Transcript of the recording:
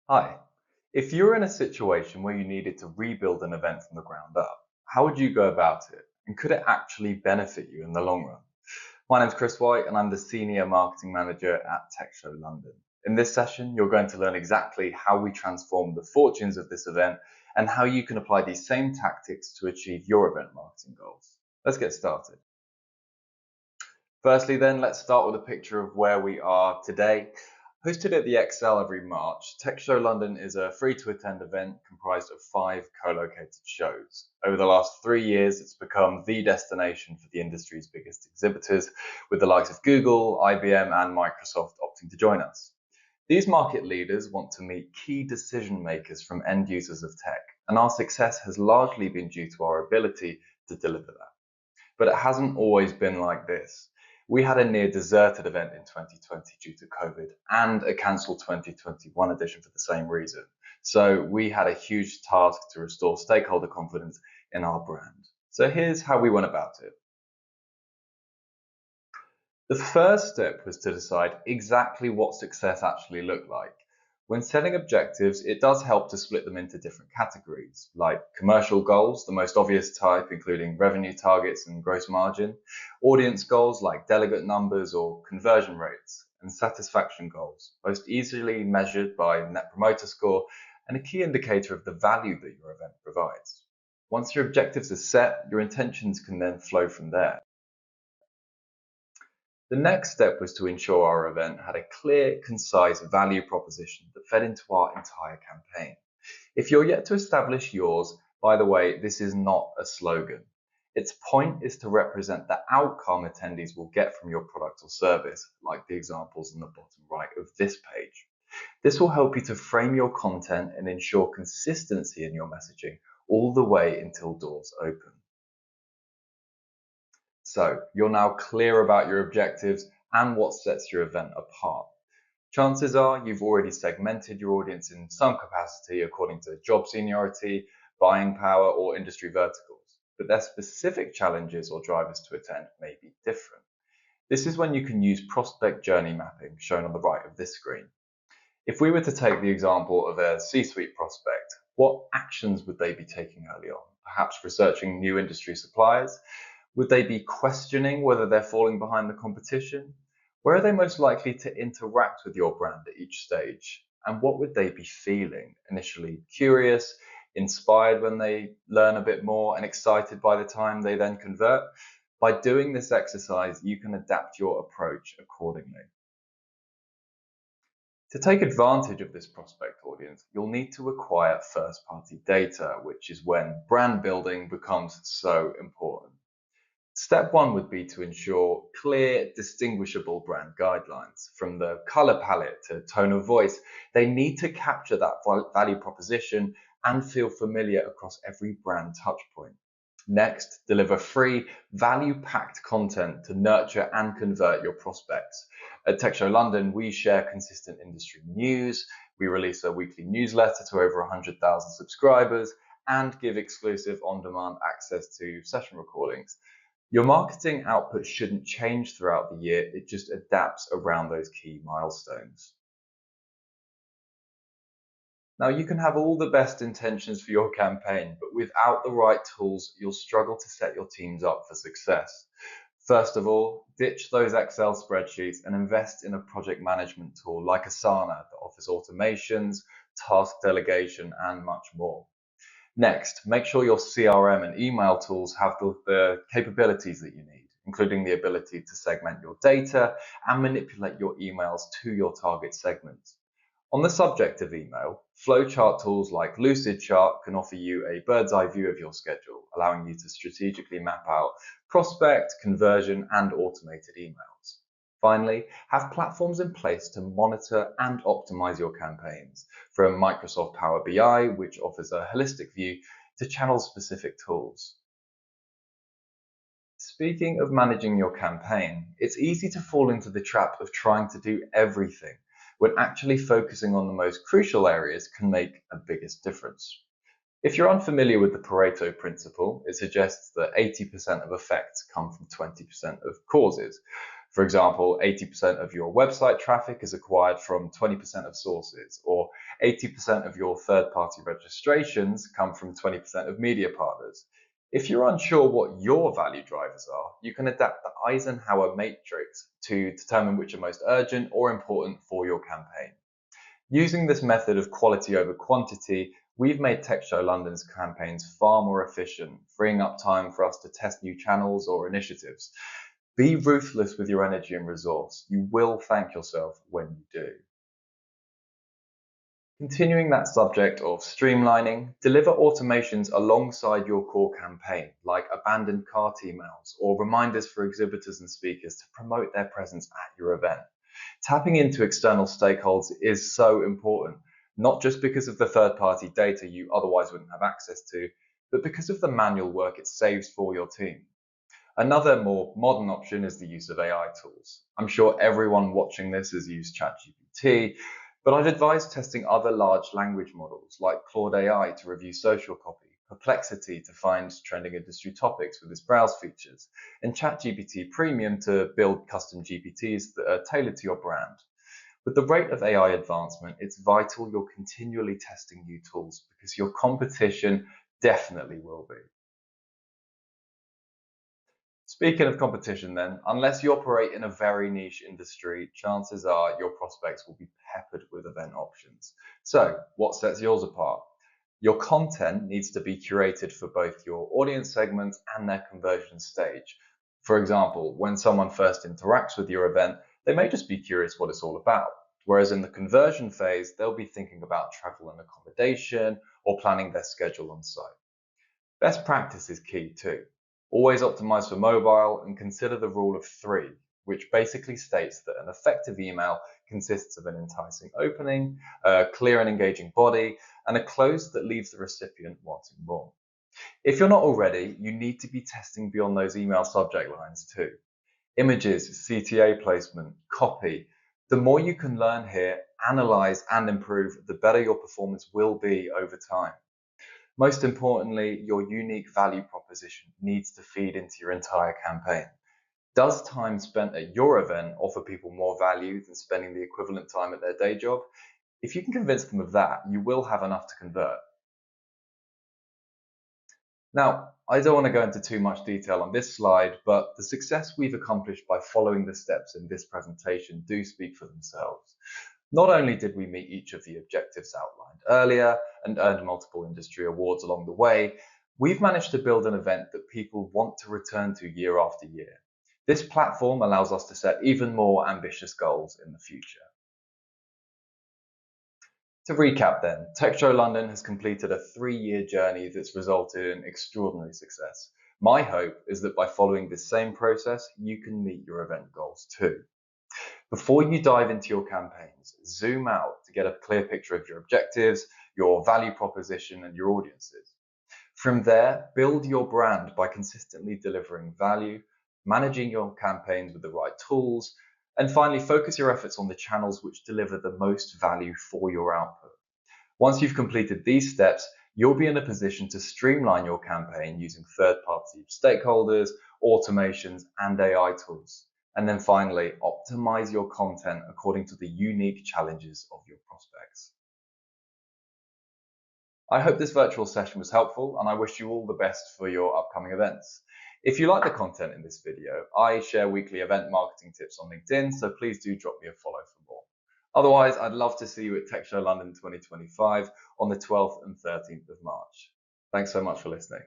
Hi. If you were in a situation where you needed to rebuild an event from the ground up, how would you go about it? And could it actually benefit you in the long run? My name's Kris White, and I'm the Senior Marketing Manager at Tech Show London. In this session, you're going to learn exactly how we transform the fortunes of this event and how you can apply these same tactics to achieve your event marketing goals. Let's get started. Firstly, then, let's start with a picture of where we are today. Hosted at the Excel every March, Tech Show London is a free-to-attend event comprised of 5 co-located shows. Over the last 3 years, it's become the destination for the industry's biggest exhibitors, with the likes of Google, IBM, and Microsoft opting to join us. These market leaders want to meet key decision makers from end users of tech, and our success has largely been due to our ability to deliver that. But it hasn't always been like this. We had a near deserted event in 2020 due to COVID and a cancelled 2021 edition for the same reason. So we had a huge task to restore stakeholder confidence in our brand. So here's how we went about it. The first step was to decide exactly what success actually looked like. When setting objectives, it does help to split them into different categories, like commercial goals, the most obvious type, including revenue targets and gross margin, audience goals like delegate numbers or conversion rates, and satisfaction goals, most easily measured by Net Promoter Score and a key indicator of the value that your event provides. Once your objectives are set, your intentions can then flow from there. The next step was to ensure our event had a clear, concise value proposition that fed into our entire campaign. If you're yet to establish yours, by the way, this is not a slogan. Its point is to represent the outcome attendees will get from your product or service, like the examples on the bottom right of this page. This will help you to frame your content and ensure consistency in your messaging all the way until doors open. So you're now clear about your objectives and what sets your event apart. Chances are you've already segmented your audience in some capacity according to job seniority, buying power, or industry verticals, but their specific challenges or drivers to attend may be different. This is when you can use prospect journey mapping, shown on the right of this screen. If we were to take the example of a C-suite prospect, what actions would they be taking early on? Perhaps researching new industry suppliers? Would they be questioning whether they're falling behind the competition? Where are they most likely to interact with your brand at each stage? And what would they be feeling? Initially curious, inspired when they learn a bit more, and excited by the time they then convert? By doing this exercise, you can adapt your approach accordingly. To take advantage of this prospect audience, you'll need to acquire first-party data, which is when brand building becomes so important. Step one would be to ensure clear, distinguishable brand guidelines. From the color palette to tone of voice, they need to capture that value proposition and feel familiar across every brand touchpoint. Next, deliver free, value-packed content to nurture and convert your prospects. At Tech Show London, we share consistent industry news, we release a weekly newsletter to over 100,000 subscribers, and give exclusive on-demand access to session recordings. Your marketing output shouldn't change throughout the year, it just adapts around those key milestones. Now, you can have all the best intentions for your campaign, but without the right tools, you'll struggle to set your teams up for success. First of all, ditch those Excel spreadsheets and invest in a project management tool like Asana that offers automations, task delegation, and much more. Next, make sure your CRM and email tools have the capabilities that you need, including the ability to segment your data and manipulate your emails to your target segments. On the subject of email, flowchart tools like Lucidchart can offer you a bird's eye view of your schedule, allowing you to strategically map out prospect, conversion, and automated emails. Finally, have platforms in place to monitor and optimize your campaigns, from Microsoft Power BI, which offers a holistic view, to channel-specific tools. Speaking of managing your campaign, it's easy to fall into the trap of trying to do everything, when actually focusing on the most crucial areas can make a biggest difference. If you're unfamiliar with the Pareto principle, it suggests that 80% of effects come from 20% of causes. For example, 80% of your website traffic is acquired from 20% of sources, or 80% of your third-party registrations come from 20% of media partners. If you're unsure what your value drivers are, you can adapt the Eisenhower matrix to determine which are most urgent or important for your campaign. Using this method of quality over quantity, we've made Tech Show London's campaigns far more efficient, freeing up time for us to test new channels or initiatives. Be ruthless with your energy and resource. You will thank yourself when you do. Continuing that subject of streamlining, deliver automations alongside your core campaign, like abandoned cart emails or reminders for exhibitors and speakers to promote their presence at your event. Tapping into external stakeholders is so important, not just because of the third-party data you otherwise wouldn't have access to, but because of the manual work it saves for your team. Another more modern option is the use of AI tools. I'm sure everyone watching this has used ChatGPT, but I'd advise testing other large language models like Claude AI to review social copy, Perplexity to find trending industry topics with its browse features, and ChatGPT Premium to build custom GPTs that are tailored to your brand. With the rate of AI advancement, it's vital you're continually testing new tools because your competition definitely will be. Speaking of competition then, unless you operate in a very niche industry, chances are your prospects will be peppered with event options. So, what sets yours apart? Your content needs to be curated for both your audience segments and their conversion stage. For example, when someone first interacts with your event, they may just be curious what it's all about. Whereas in the conversion phase, they'll be thinking about travel and accommodation or planning their schedule on site. Best practice is key too. Always optimize for mobile and consider the rule of three, which basically states that an effective email consists of an enticing opening, a clear and engaging body, and a close that leaves the recipient wanting more. If you're not already, you need to be testing beyond those email subject lines too. Images, CTA placement, copy. The more you can learn here, analyze and improve, the better your performance will be over time. Most importantly, your unique value proposition needs to feed into your entire campaign. Does time spent at your event offer people more value than spending the equivalent time at their day job? If you can convince them of that, you will have enough to convert. Now, I don't want to go into too much detail on this slide, but the success we've accomplished by following the steps in this presentation do speak for themselves. Not only did we meet each of the objectives outlined earlier and earned multiple industry awards along the way, we've managed to build an event that people want to return to year after year. This platform allows us to set even more ambitious goals in the future. To recap then, Tech Show London has completed a 3-year journey that's resulted in extraordinary success. My hope is that by following this same process, you can meet your event goals too. Before you dive into your campaigns, zoom out to get a clear picture of your objectives, your value proposition, and your audiences. From there, build your brand by consistently delivering value, managing your campaigns with the right tools, and finally, focus your efforts on the channels which deliver the most value for your output. Once you've completed these steps, you'll be in a position to streamline your campaign using third-party stakeholders, automations, and AI tools. And then finally, optimize your content according to the unique challenges of your prospects. I hope this virtual session was helpful, and I wish you all the best for your upcoming events. If you like the content in this video, I share weekly event marketing tips on LinkedIn, so please do drop me a follow for more. Otherwise, I'd love to see you at Tech Show London 2025 on the 12th and 13th of March. Thanks so much for listening.